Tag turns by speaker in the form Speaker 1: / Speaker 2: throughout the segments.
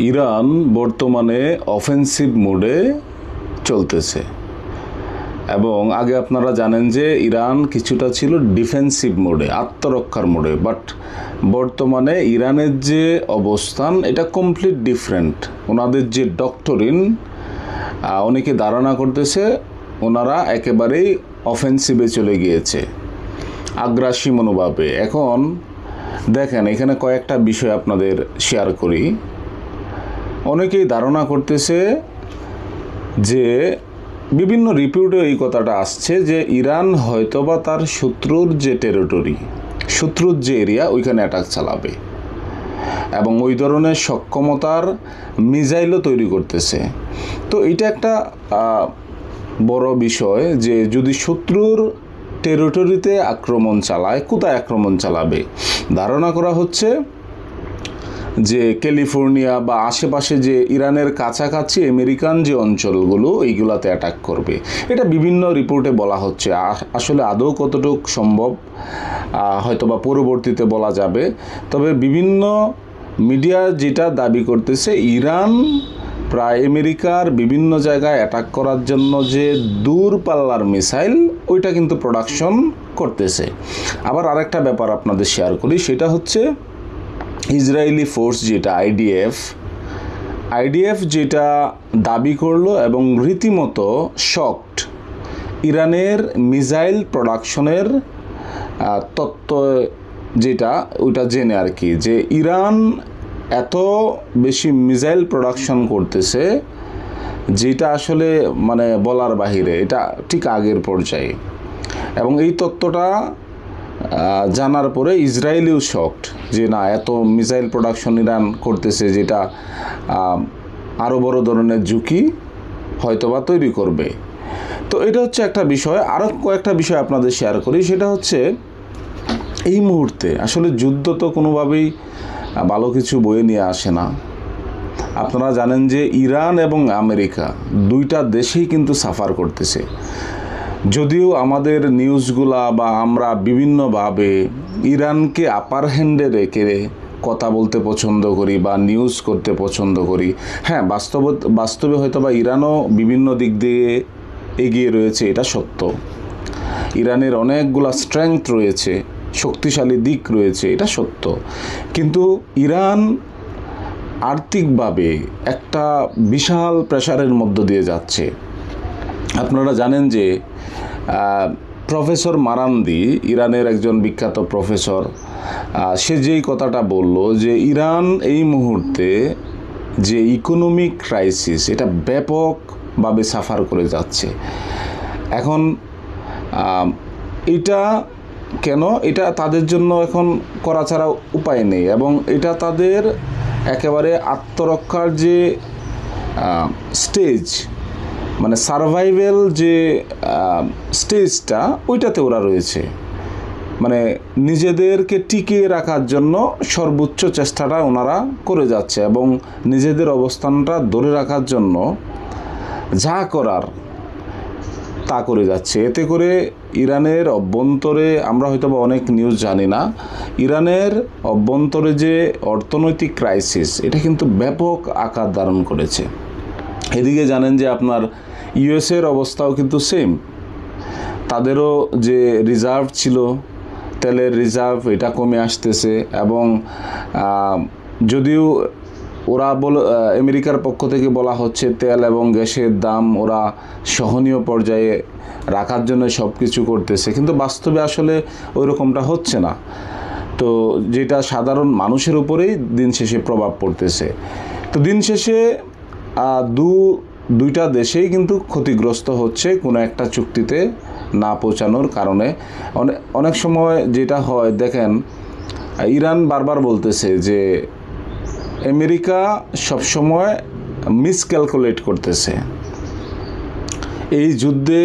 Speaker 1: Iran বর্তমানে offensive মোডে চলতেছে এবং আগে আপনারা জানেন যে ইরান কিছুটা ছিল ডিফেন্সিভ মোডে, আত্মরক্ষার মোডে। বাট বর্তমানে ইরানের যে অবস্থান এটা কমপ্লিট ডিফারেন্ট। ওনাদের যে ডক্টরিন, অনেকে ধারণা করতেছে ওনারা একেবারেই অফেন্সিভে চলে গিয়েছে, আগ্রাসী মনোভাবে। এখন দেখেন, এখানে কয়েকটা বিষয় আপনাদের শেয়ার করি। অনেকেই ধারণা করতেছে যে বিভিন্ন রিপোর্টে এই কথাটা আসছে যে ইরান হয়তোবা তার শত্রুর যে টেরিটরি, শত্রুর যে এরিয়া, ওইখানে অ্যাটাক চালাবে এবং ওই ধরনের সক্ষমতার মিসাইলও তৈরি করতেছে। তো এটা একটা বড় বিষয় যে যদি শত্রুর টেরিটরিতে আক্রমণ চালায়, কোথায় আক্রমণ চালাবে? ধারণা করা হচ্ছে যে ক্যালিফোর্নিয়া বা আশেপাশে যে ইরানের কাছাকাছি আমেরিকান যে অঞ্চলগুলো, এইগুলাতে অ্যাটাক করবে। এটা বিভিন্ন রিপোর্টে বলা হচ্ছে। আসলে আদৌ কতটুকু সম্ভব হয়তোবা পরবর্তীতে বলা যাবে। তবে বিভিন্ন মিডিয়া যেটা দাবি করতেছে, ইরান প্রায় আমেরিকার বিভিন্ন জায়গায় অ্যাটাক করার জন্য যে দূরপাল্লার মিসাইল, ওইটা কিন্তু প্রোডাকশন করতেছে। আবার আরেকটা ব্যাপার আপনাদের শেয়ার করি, সেটা হচ্ছে ইসরায়েলি ফোর্স যেটা আইডিএফ যেটা দাবি করলো এবং রীতিমতো শকড ইরানের মিসাইল প্রোডাকশনের তত্ত্ব যেটা, ওইটা জেনে আর কি, যে ইরান এত বেশি মিসাইল প্রোডাকশন করতেছে যেটা আসলে মানে বলার বাহিরে, এটা ঠিক আগের পর্যায়ে। এবং এই তত্ত্বটা জানার পরে ইসরায়েলিও শকড যে না, এত মিসাইল প্রোডাকশন ইরান করতেছে যেটা আরও বড় ধরনের ঝুঁকি হয়তোবা তৈরি করবে। তো এটা হচ্ছে একটা বিষয়। আরও কয়েকটা বিষয় আপনাদের শেয়ার করি, সেটা হচ্ছে এই মুহূর্তে আসলে যুদ্ধ তো কোনোভাবেই ভালো কিছু বয়ে নিয়ে আসে না। আপনারা জানেন যে ইরান এবং আমেরিকা দুইটা দেশেই কিন্তু সাফার করতেছে। যদিও আমাদের নিউজগুলা বা আমরা বিভিন্নভাবে ইরানকে আপার হ্যান্ডে রেখে কথা বলতে পছন্দ করি বা নিউজ করতে পছন্দ করি। হ্যাঁ, বাস্তবে হয়তো বা ইরানও বিভিন্ন দিক দিয়ে এগিয়ে রয়েছে, এটা সত্য। ইরানের অনেকগুলা স্ট্রেংথ রয়েছে, শক্তিশালী দিক রয়েছে, এটা সত্য। কিন্তু ইরান আর্থিকভাবে একটা বিশাল প্রেশারের মধ্য দিয়ে যাচ্ছে। আপনারা জানেন যে প্রফেসর মারান্দি, ইরানের একজন বিখ্যাত প্রফেসর, সে যেই কথাটা বলল যে ইরান এই মুহূর্তে যে ইকোনমিক ক্রাইসিস, এটা ব্যাপকভাবে সাফার করে যাচ্ছে। এখন এটা কেন? এটা তাদের জন্য এখন করা ছাড়া উপায় নেই এবং এটা তাদের একেবারে আত্মরক্ষার যে স্টেজ, মানে সারভাইভাল যে স্টেজটা, ওইটাতে ওরা রয়েছে। মানে নিজেদেরকে টিকিয়ে রাখার জন্য সর্বোচ্চ চেষ্টাটা ওনারা করে যাচ্ছে এবং নিজেদের অবস্থানটা ধরে রাখার জন্য যা করার তা করে যাচ্ছে। এতে করে ইরানের অভ্যন্তরে, আমরা হয়তো বা অনেক নিউজ জানি না, ইরানের অভ্যন্তরে যে অর্থনৈতিক ক্রাইসিস, এটা কিন্তু ব্যাপক আকার ধারণ করেছে। এদিকে জানেন যে আপনার ইউএসের অবস্থাও কিন্তু সেম। তাদেরও যে রিজার্ভ ছিল, তেলের রিজার্ভ, এটা কমে আসতেছে এবং যদিও ওরা আমেরিকার পক্ষ থেকে বলা হচ্ছে তেল এবং গ্যাসের দাম ওরা সহনীয় পর্যায়ে রাখার জন্য সব কিছু করতেছে, কিন্তু বাস্তবে আসলে ওই রকমটা হচ্ছে না। তো যেটা সাধারণ মানুষের উপরেই দিন শেষে প্রভাব পড়তেছে। তো দিন শেষে দুইটা দেশেই কিন্তু ক্ষতিগ্রস্ত হচ্ছে কোনো একটা চুক্তিতে না পৌঁছানোর কারণে। অনেক সময় যেটা হয়, দেখেন, ইরান বারবার বলতেছে যে আমেরিকা সবসময় মিসক্যালকুলেট করতেছে। এই যুদ্ধে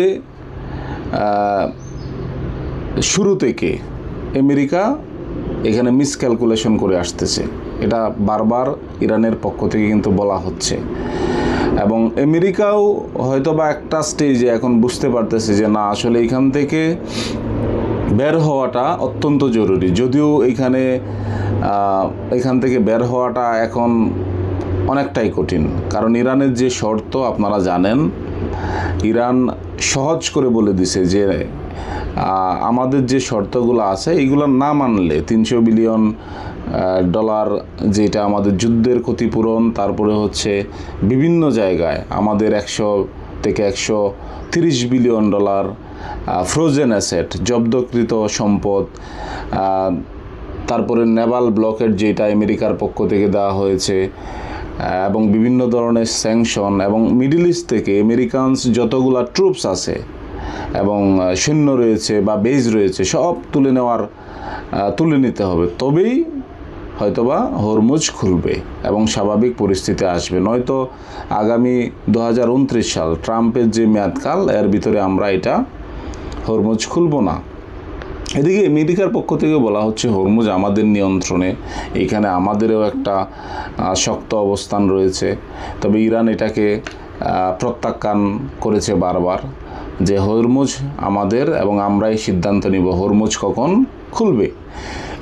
Speaker 1: শুরু থেকে আমেরিকা এখানে মিসক্যালকুলেশন করে আসতেছে, এটা বারবার ইরানের পক্ষ থেকে কিন্তু বলা হচ্ছে। এবং আমেরিকাও হয়তো বা একটা স্টেজে এখন বুঝতে পারতেছে যে না, আসলে এখান থেকে বের হওয়াটা অত্যন্ত জরুরি। যদিও এখান থেকে বের হওয়াটা এখন অনেকটাই কঠিন, কারণ ইরানের যে শর্ত আপনারা জানেন, ইরান সহজ করে বলে দিছে যে আমাদের যে শর্তগুলো আছে এইগুলো না মানলে 300 বিলিয়ন ডলার, যেটা আমাদের যুদ্ধের ক্ষতিপূরণ, তারপরে হচ্ছে বিভিন্ন জায়গায় আমাদের 100 থেকে 130 বিলিয়ন ডলার ফ্রোজেন অ্যাসেট, জব্দকৃত সম্পদ, তারপরে নেভাল ব্লকের যেটা আমেরিকার পক্ষ থেকে দেওয়া হয়েছে, এবং বিভিন্ন ধরনের স্যাংশন, এবং মিডল ইস্ট থেকে আমেরিকানস যতগুলা ট্রুপস আছে এবং সৈন্য রয়েছে বা বেজ রয়েছে সব তুলে নিতে হবে, তবেই হয়তোবা হরমুজ খুলবে এবং স্বাভাবিক পরিস্থিতি আসবে। নয়তো আগামী 2029 সাল ট্রাম্পের যে মেয়াদকাল, এর ভিতরে আমরা এটা হরমুজ খুলব না। এদিকে আমেরিকার পক্ষ থেকে বলা হচ্ছে হরমুজ আমাদের নিয়ন্ত্রণে, এখানে আমাদেরও একটা শক্ত অবস্থান রয়েছে। তবে ইরান এটাকে প্রত্যাখ্যান করেছে বারবার যে হরমুজ আমাদের এবং আমরাই সিদ্ধান্ত নিব হরমুজ কখন খুলবে।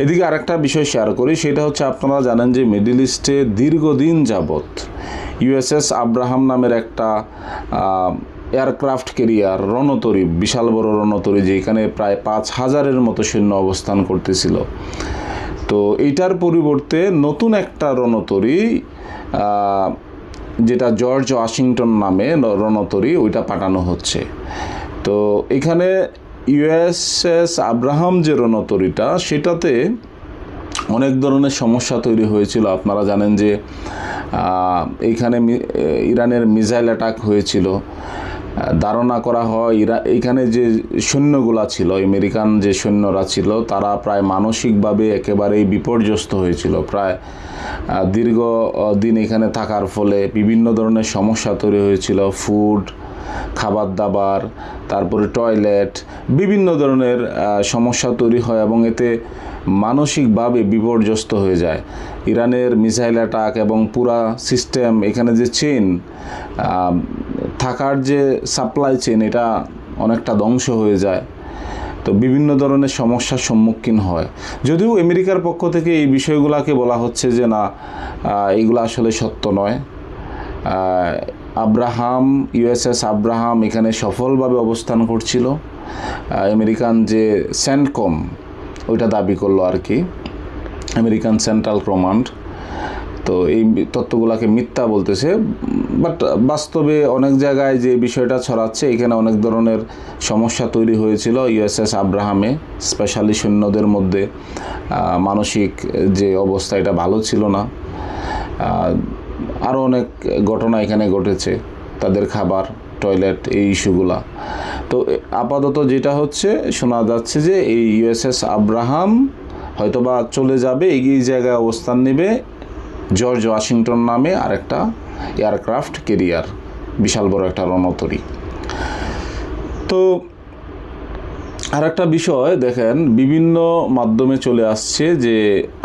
Speaker 1: এদিকে আরেকটা বিষয় শেয়ার করি, সেটা হচ্ছে আপনারা জানেন যে মিডল ইস্টে দীর্ঘদিন যাবৎ ইউএসএস আব্রাহাম নামের একটা এয়ারক্রাফট ক্যারিয়ার রণতরী, বিশাল বড় রণতরী, যেখানে প্রায় 5000-এর মতো সৈন্য অবস্থান করতেছিল। তো এইটার পরিবর্তে নতুন একটা রণতরী, যেটা জর্জ ওয়াশিংটন নামে রণতরী, ওইটা পাঠানো হচ্ছে। তো এখানে ইউএসএস আব্রাহাম যে রণতরীটা, সেটাতে অনেক ধরনের সমস্যা তৈরি হয়েছিল। আপনারা জানেন যে এইখানে ইরানের মিসাইল অ্যাটাক হয়েছিল। ধারণা করা হয় এইখানে যে সৈন্যগুলা ছিল, আমেরিকান যে সৈন্যরা ছিল, তারা প্রায় মানসিকভাবে একেবারেই বিপর্যস্ত হয়েছিল। প্রায় দীর্ঘ দিন এখানে থাকার ফলে বিভিন্ন ধরনের সমস্যা তৈরি হয়েছিল, ফুড, খাবার দাবার, তারপরে টয়লেট, বিভিন্ন ধরনের সমস্যা তৈরি হয় এবং এতে মানসিকভাবে বিপর্যস্ত হয়ে যায়। ইরানের মিসাইল অ্যাটাক এবং পুরা সিস্টেম, এখানে যে চেইন, থাকার যে সাপ্লাই চেইন, এটা অনেকটা ধ্বংস হয়ে যায়। তো বিভিন্ন ধরনের সমস্যার সম্মুখীন হয়। যদিও আমেরিকার পক্ষ থেকে এই বিষয়গুলোকে বলা হচ্ছে যে না, এইগুলো আসলে সত্য নয়। আব্রাহাম, ইউএসএস আব্রাহাম এখানে সফলভাবে অবস্থান করছিল। আমেরিকান যে সেন্টকম, ওইটা দাবি করলো আর কি, আমেরিকান সেন্ট্রাল কমান্ড। তো এই তথ্যগুলোকে মিথ্যা বলতেছে, বাট বাস্তবে অনেক জায়গায় যে বিষয়টা ছড়াচ্ছে, এখানে অনেক ধরনের সমস্যা তৈরি হয়েছিল ইউএসএস আব্রাহামে, স্পেশালি সৈন্যদের মধ্যে মানসিক যে অবস্থা, এটা ভালো ছিল না। আরও অনেক ঘটনা এখানে ঘটেছে, তাদের খাবার, টয়লেট, এই ইস্যুগুলা। তো আপাতত যেটা হচ্ছে, শোনা যাচ্ছে যে এই ইউএসএস আব্রাহাম হয়তোবা চলে যাবে, এই জায়গায় অবস্থান নেবে জর্জ ওয়াশিংটন নামে আরেকটা এয়ারক্রাফট ক্যারিয়ার, বিশাল বড় একটা রণতরী। তো আর একটা বিষয় দেখেন, বিভিন্ন মাধ্যমে চলে আসছে যে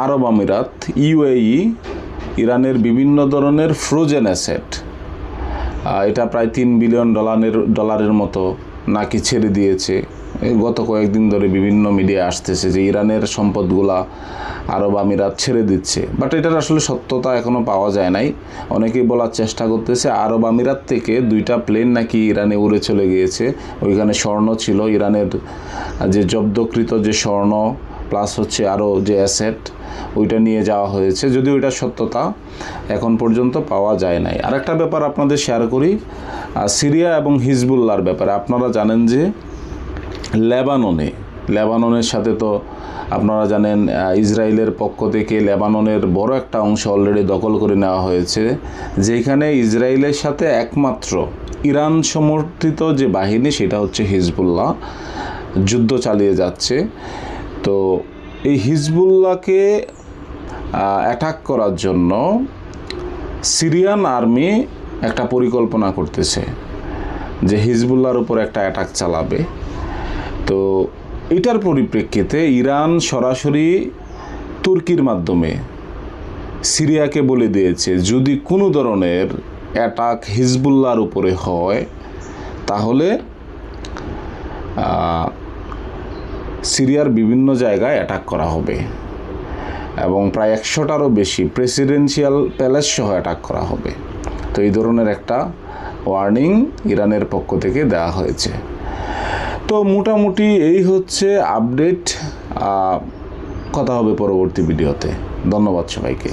Speaker 1: আরব আমিরাত, ইউএই, ইরানের বিভিন্ন ধরনের ফ্রোজেন অ্যাসেট, এটা প্রায় 3 বিলিয়ন ডলারের মতো নাকি ছেড়ে দিয়েছে। গত কয়েকদিন ধরে বিভিন্ন মিডিয়ায় আসতেছে যে ইরানের সম্পদগুলা আরব আমিরাত ছেড়ে দিচ্ছে, বাট এটার আসলে সত্যতা এখনও পাওয়া যায় নাই। অনেকেই বলার চেষ্টা করতেছে আরব আমিরাত থেকে 2টা প্লেন নাকি ইরানে উড়ে চলে গিয়েছে, ওইখানে স্বর্ণ ছিল, ইরানের যে জব্দকৃত যে স্বর্ণ প্লাস হচ্ছে আরও যে অ্যাসেট, ওইটা নিয়ে যাওয়া হয়েছে। যদিও ওইটার সত্যতা এখন পর্যন্ত পাওয়া যায় নাই। আরেকটা ব্যাপার আপনাদের শেয়ার করি, সিরিয়া এবং হিজবুল্লাহর ব্যাপারে। আপনারা জানেন যে লেবাননের সাথে তো আপনারা জানেন ইসরায়েলের পক্ষ থেকে লেবাননের বড় একটা অংশ অলরেডি দখল করে নেওয়া হয়েছে, যেখানে ইসরায়েলের সাথে একমাত্র ইরান সমর্থিত যে বাহিনী, সেটা হচ্ছে হিজবুল্লাহ, যুদ্ধ চালিয়ে যাচ্ছে। তো এই হিজবুল্লাহকে অ্যাটাক করার জন্য সিরিয়ান আর্মি একটা পরিকল্পনা করতেছে যে হিজবুল্লাহর উপর একটা অ্যাটাক চালাবে। তো এটার পরিপ্রেক্ষিতে ইরান সরাসরি তুর্কির মাধ্যমে সিরিয়াকে বলে দিয়েছে, যদি কোনো ধরনের অ্যাটাক হিজবুল্লাহর উপরে হয় তাহলে সিরিয়ার বিভিন্ন জায়গায় অ্যাটাক করা হবে। এবং প্রায় 100টারও বেশি প্রেসিডেন্সিয়াল প্যালেস সহ অ্যাটাক করা হবে। তো এই ধরনের একটা ওয়ার্নিং ইরানের পক্ষ থেকে দেওয়া হয়েছে। তো মোটামুটি এই হচ্ছে আপডেট। কথা হবে পরবর্তী ভিডিওতে। ধন্যবাদ সবাইকে।